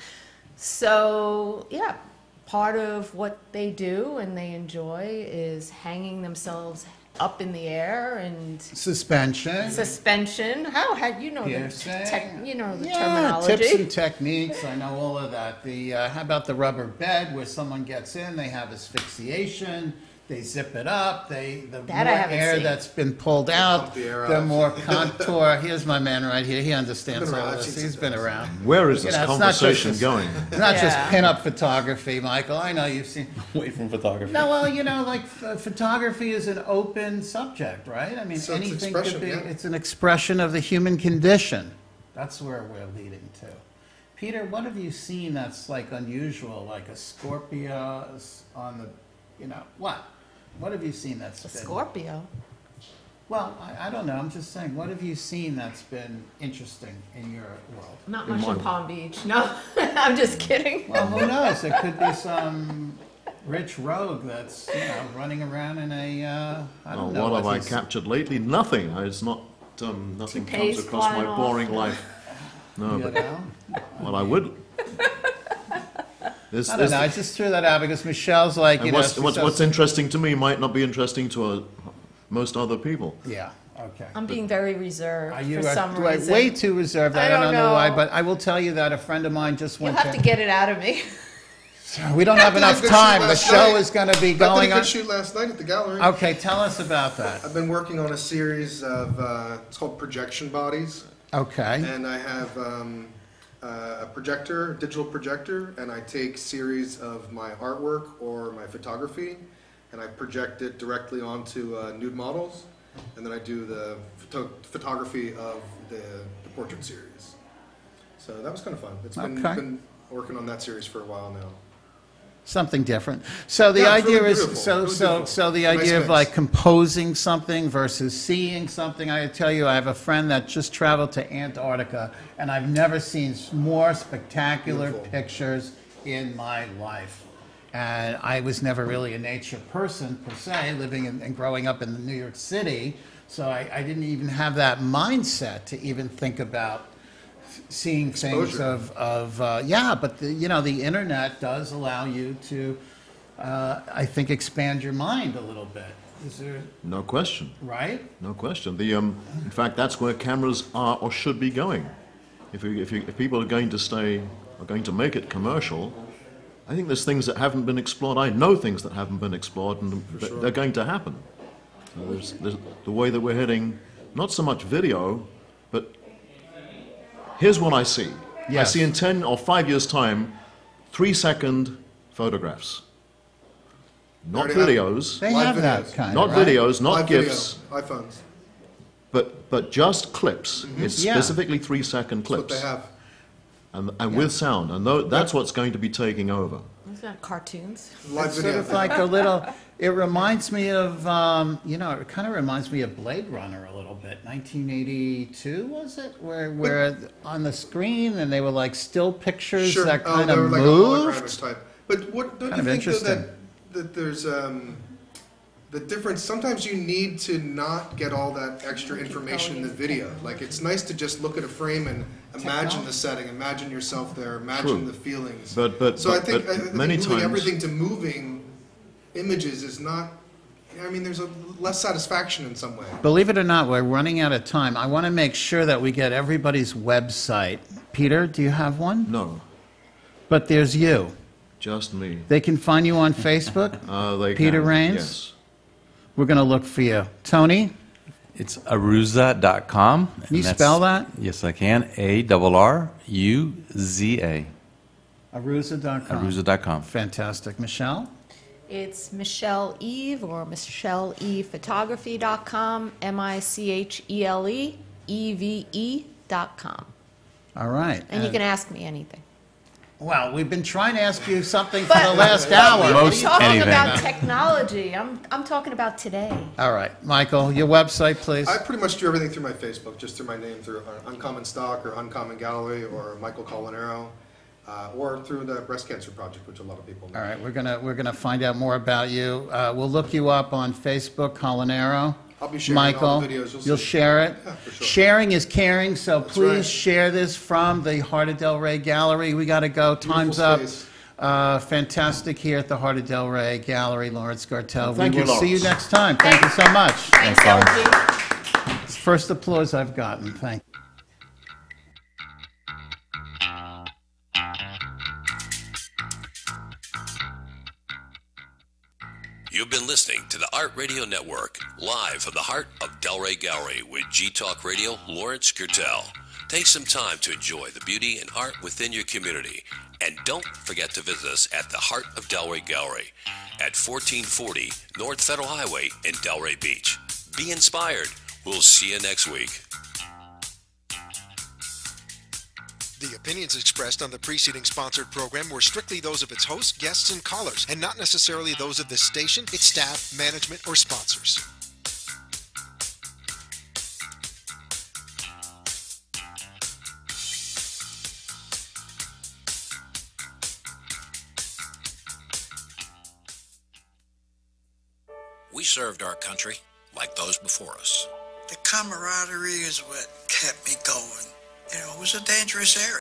So yeah, part of what they do and they enjoy is hanging themselves up in the air and suspension. How had you know the terminology? Tips and techniques. I know all of that. How about the rubber bed where someone gets in, they have asphyxiation. They zip it up. The more air that's been pulled out, the more contour. Here's my man right here. He understands all this. He's been around. Where is this conversation going? It's not just pin-up photography, Michael. I know you've seen. Away from photography. No, well, photography is an open subject, right? I mean, So anything it's could be. yeah. It's an expression of the human condition. That's where we're leading to. Peter, what have you seen that's like unusual, like a Scorpio on the, what? What have you seen that's been... Scorpio? Well, I don't know. I'm just saying, what have you seen that's been interesting in your world? Not much in Palm Beach. No, I'm just kidding. Well, who knows? There could be some rich rogue that's, running around in a, I don't know. What have I captured lately? Nothing. It's not, nothing comes across my boring life. No, but, well, I would... I don't know. I just threw that out because Michelle's like, what's interesting to me might not be interesting to most other people. Yeah. Okay. I'm being very reserved for some reason. Way too reserved. I don't know why, but I will tell you that a friend of mine just went. You'll have to get it out of me. We don't have enough time. The show is going to be going on. I did a good shoot last night at the gallery. Okay, tell us about that. I've been working on a series of it's called Projection Bodies. Okay. And I have a projector, digital projector, and I take series of my artwork or my photography, and I project it directly onto nude models, and then I do the photography of the portrait series. So that was kind of fun. It's been working on that series for a while now. Something different. So the idea is so the idea of like composing something versus seeing something. I tell you, I have a friend that just traveled to Antarctica, and I've never seen more spectacular pictures in my life. And I was never really a nature person per se, living and growing up in New York City. So I didn't even have that mindset to even think about seeing things but the internet does allow you to I think expand your mind a little bit. Is there no question, right? No question. In fact, that's where cameras are or should be going. If people are going to make it commercial, I think there's things that haven't been explored. I know things that haven't been explored, and they're going to happen. So there's the way that we're heading, not so much video, but here's what I see. Yes. I see in 10 or 5 years' time, 3-second photographs. not videos, They Live have that videos. kind not of, right? videos, not Live GIFs, video, iPhones. but just clips. It's Yeah. specifically 3-second That's what clips. they have. And with sound. And that's what's going to be taking over. It's not cartoons. Live It's video. sort of like a little, it reminds me of, it kind of reminds me of Blade Runner a little bit. 1982, was it? Where on the screen, and they were like still pictures Sure. that kind they of were like moved. a holographic type. But what don't Kind you of think though interesting. that there's the difference? Sometimes you need to not get all that extra information in the video. Like it's nice to just look at a frame and imagine the setting, imagine yourself there, imagine the feelings. But I think many moving times everything to moving images is not. I mean, there's a less satisfaction in some way. Believe it or not, we're running out of time. I want to make sure that we get everybody's website. Peter, do you have one? no, But there's you. just me. They can find you on Facebook. They Peter can, Raines? Yes. We're going to look for you. Tony, It's aruza.com. can you spell that? Yes, I can. ARRUZA. Aruza.com. Aruza.com. Fantastic. Michelle? It's Michelle Eve or MichelleEvePhotography.com, MichelleEve.com. All right. And you can ask me anything. Well, we've been trying to ask you something for the last hour. Most I'm talking anything. about technology. I'm talking about today. All right. Michael, your website, please. I pretty much do everything through my Facebook, just through my name, through Uncommon Stock or Uncommon Gallery or Michael Colinero, or through the Breast Cancer Project, which a lot of people know. All right. We're gonna find out more about you. We'll look you up on Facebook, Colinero. I'll be sharing Michael, all the videos. you'll see. share it. Yeah, for sure. Sharing is caring, so please right. share this from the Heart of Delray Gallery. We got to go. Time's up. space. Fantastic here at the Heart of Delray Gallery, Lawrence Gartell. Thank we you, will see you Lawrence. next time. Thank you so much. Thanks, Lawrence. LG. It's the first applause I've gotten. Thank you. You've been listening to the Art Radio Network, live from the heart of Delray Gallery with G-Talk Radio, Lawrence Gertel. Take some time to enjoy the beauty and art within your community. And don't forget to visit us at the Heart of Delray Gallery at 1440 North Federal Highway in Delray Beach. Be inspired. We'll see you next week. The opinions expressed on the preceding sponsored program were strictly those of its hosts, guests, and callers, and not necessarily those of this station, its staff, management, or sponsors. We served our country like those before us. The camaraderie is what kept me going. You know, it was a dangerous area.